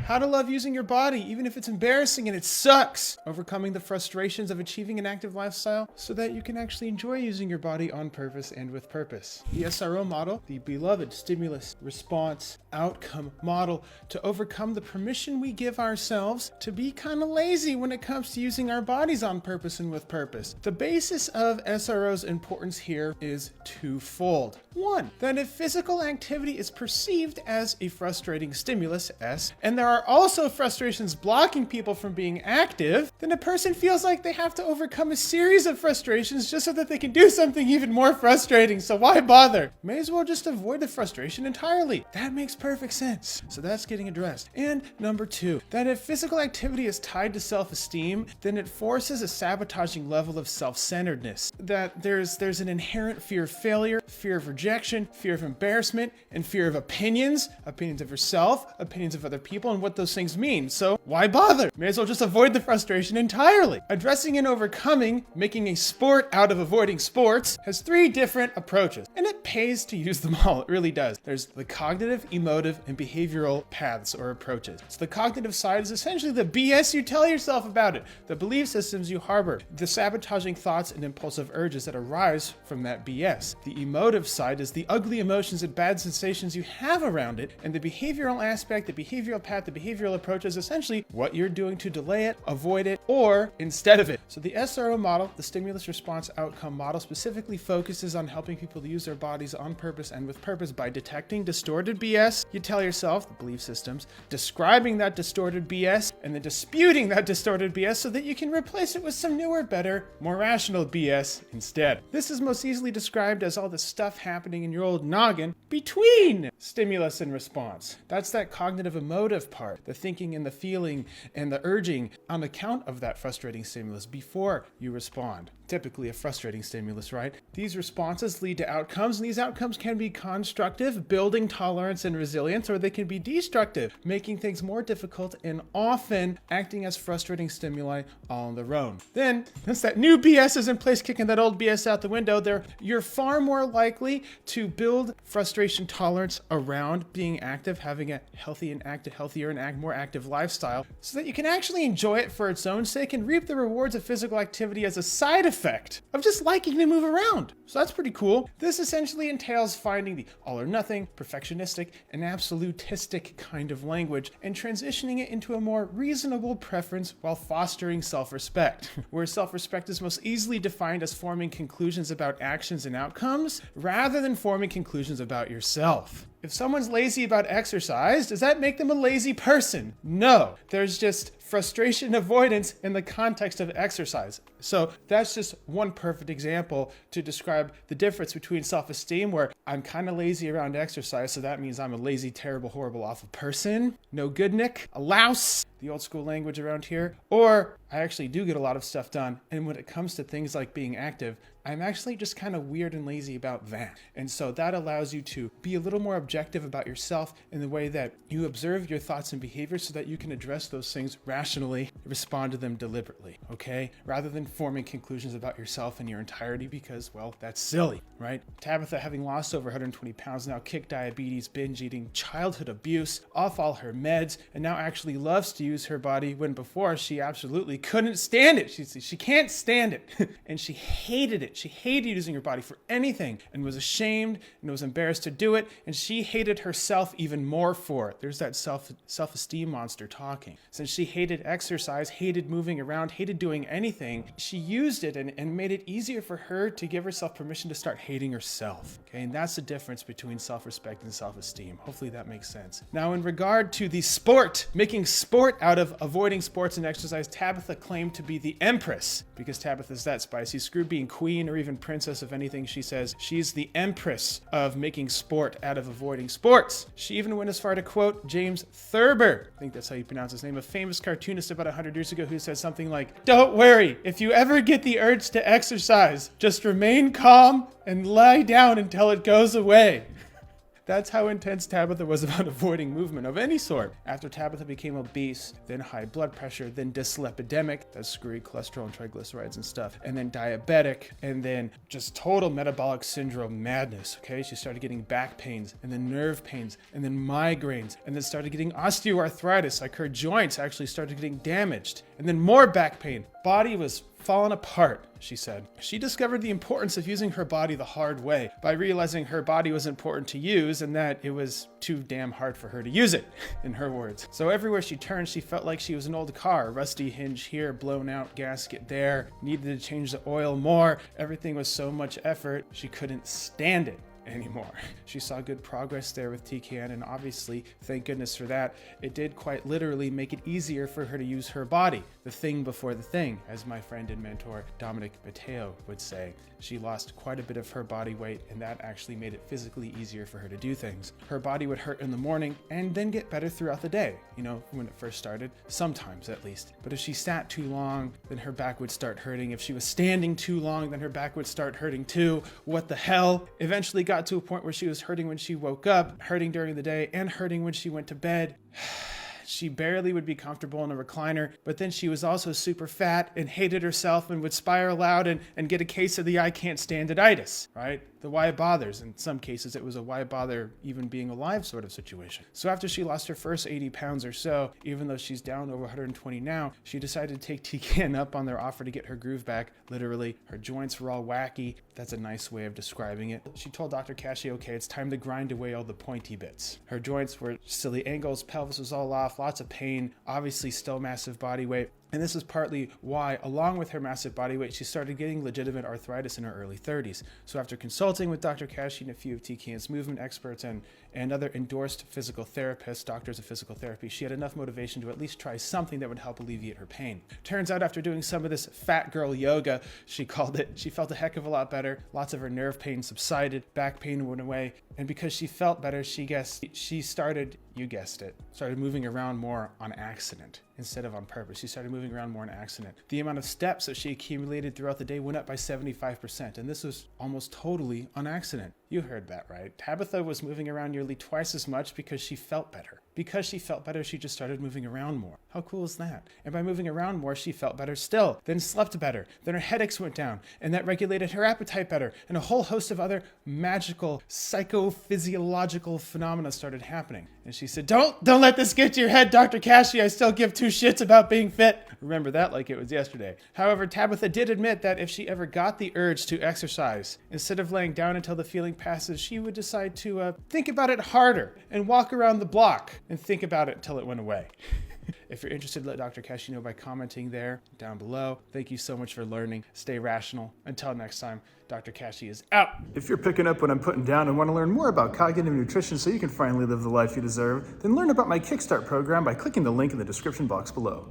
How to love using your body, even if it's embarrassing and it sucks. Overcoming the frustrations of achieving an active lifestyle so that you can actually enjoy using your body on purpose and with purpose. The SRO model, the beloved stimulus, response, outcome model, to overcome the permission we give ourselves to be kind of lazy when it comes to using our bodies on purpose and with purpose. The basis of SRO's importance here is twofold. One, that if physical activity is perceived as a frustrating stimulus, S, and there are also frustrations blocking people from being active, then a person feels like they have to overcome a series of frustrations just so that they can do something even more frustrating. So why bother? May as well just avoid the frustration entirely. That makes perfect sense. So that's getting addressed. And number two, that if physical activity is tied to self-esteem, then it forces a sabotaging level of self-centeredness. That there's an inherent fear of failure, fear of rejection, fear of embarrassment, and fear of opinions of yourself, opinions of other people, and what those things mean. So why bother? May as well just avoid the frustration entirely. Addressing and overcoming, making a sport out of avoiding sports, has three different approaches, and it pays to use them all. It really does. There's the cognitive, emotive, and behavioral paths or approaches. So the cognitive side is essentially the BS you tell yourself about it, the belief systems you harbor, the sabotaging thoughts and impulsive urges that arise from that BS. The emotive side is the ugly emotions and bad sensations you have around it, and the behavioral aspect, the behavioral path, the behavioral approach is essentially what you're doing to delay it, avoid it, or instead of it. So the SRO model, the stimulus response outcome model, specifically focuses on helping people to use their bodies on purpose and with purpose by detecting distorted BS you tell yourself, the belief systems, describing that distorted BS, and then disputing that distorted BS so that you can replace it with some newer, better, more rational BS instead. This is most easily described as all the stuff happening in your old noggin between stimulus and response. That's that cognitive emotive part, the thinking and the feeling and the urging on account of that frustrating stimulus before you respond. Typically a frustrating stimulus, right? These responses lead to outcomes, and these outcomes can be constructive, building tolerance and resilience, or they can be destructive, making things more difficult and often acting as frustrating stimuli all on their own. Then, once that new BS is in place, kicking that old BS out the window, you're far more likely to build frustration tolerance around being active, having a healthier and more active lifestyle, so that you can actually enjoy it for its own sake and reap the rewards of physical activity as a side effect of just liking to move around. So that's pretty cool. This essentially entails finding the all or nothing, perfectionistic, and absolutistic kind of language and transitioning it into a more reasonable preference while fostering self-respect, where self-respect is most easily defined as forming conclusions about actions and outcomes rather than forming conclusions about yourself. If someone's lazy about exercise, does that make them a lazy person? No, there's just frustration avoidance in the context of exercise. So that's just one perfect example to describe the difference between self-esteem, where I'm kind of lazy around exercise, so that means I'm a lazy, terrible, horrible, awful person, no good Nick, a louse, the old school language around here, or I actually do get a lot of stuff done, and when it comes to things like being active, I'm actually just kind of weird and lazy about that. And so that allows you to be a little more objective about yourself in the way that you observe your thoughts and behaviors so that you can address those things rationally, respond to them deliberately, okay? Rather than forming conclusions about yourself in your entirety because, well, that's silly, right? Tabitha, having lost over 120 pounds now, kicked diabetes, binge eating, childhood abuse, off all her meds, and now actually loves to use her body when before she absolutely couldn't stand it. She can't stand it. And she hated it. She hated using her body for anything and was ashamed and was embarrassed to do it. And she hated herself even more for it. There's that self-esteem monster talking. Since she hated exercise, hated moving around, hated doing anything, she used it and made it easier for her to give herself permission to start hating herself. Okay, and that's the difference between self-respect and self-esteem. Hopefully that makes sense. Now, in regard to the sport, making sport out of avoiding sports and exercise, Tabitha claimed to be the empress because Tabitha's that spicy. Screw being queen or even princess of anything, she says. She's the empress of making sport out of avoiding sports. She even went as far to quote James Thurber, I think that's how you pronounce his name, a famous cartoonist about 100 years ago who said something like, "Don't worry, if you ever get the urge to exercise, just remain calm and lie down until it goes away." That's how intense Tabitha was about avoiding movement of any sort. After Tabitha became obese, then high blood pressure, then dyslipidemic, that's screwy cholesterol and triglycerides and stuff, and then diabetic, and then just total metabolic syndrome madness, okay? She started getting back pains, and then nerve pains, and then migraines, and then started getting osteoarthritis, like her joints actually started getting damaged, and then more back pain. Body was falling apart, she said. She discovered the importance of using her body the hard way by realizing her body was important to use and that it was too damn hard for her to use it, in her words. So everywhere she turned, she felt like she was an old car. Rusty hinge here, blown out gasket there, needed to change the oil more. Everything was so much effort, she couldn't stand it anymore. She saw good progress there with TCAN, and obviously, thank goodness for that, it did quite literally make it easier for her to use her body, the thing before the thing, as my friend and mentor Dominic Mateo would say. She lost quite a bit of her body weight, and that actually made it physically easier for her to do things. Her body would hurt in the morning and then get better throughout the day, when it first started, sometimes at least. But if she sat too long, then her back would start hurting. If she was standing too long, then her back would start hurting too. What the hell? Eventually got to a point where she was hurting when she woke up, hurting during the day, and hurting when she went to bed. She barely would be comfortable in a recliner, but then she was also super fat and hated herself and would spiral out and get a case of the I can't stand it-itis, right? The why it bothers. In some cases, it was a why bother even being alive sort of situation. So after she lost her first 80 pounds or so, even though she's down over 120 now, she decided to take TCAN up on their offer to get her groove back. Literally, her joints were all wacky. That's a nice way of describing it. She told Dr. Kashey, okay, it's time to grind away all the pointy bits. Her joints were silly angles, pelvis was all off, lots of pain, obviously still massive body weight. And this is partly why, along with her massive body weight, she started getting legitimate arthritis in her early 30s. So after consulting with Dr. Kashey and a few of TCAN's movement experts and other endorsed physical therapists, doctors of physical therapy, she had enough motivation to at least try something that would help alleviate her pain. Turns out after doing some of this fat girl yoga, she called it, she felt a heck of a lot better. Lots of her nerve pain subsided, back pain went away. And because she felt better, she started, you guessed it, started moving around more on accident instead of on purpose. She started moving around more on accident. The amount of steps that she accumulated throughout the day went up by 75%, and this was almost totally on accident. You heard that right. Tabitha was moving around nearly twice as much because she felt better. Because she felt better, she just started moving around more. How cool is that? And by moving around more, she felt better still, then slept better, then her headaches went down, and that regulated her appetite better, and a whole host of other magical psychophysiological phenomena started happening. And she said, don't let this get to your head, Dr. Kashey. I still give two shits about being fit. Remember that like it was yesterday. However, Tabitha did admit that if she ever got the urge to exercise, instead of laying down until the feeling passes, she would decide to think about it harder and walk around the block and think about it until it went away. If you're interested, let Dr. Kashey know by commenting there down below. Thank you so much for learning. Stay rational. Until next time, Dr. Kashey is out. If you're picking up what I'm putting down and want to learn more about cognitive nutrition so you can finally live the life you deserve, then learn about my Kickstart program by clicking the link in the description box below.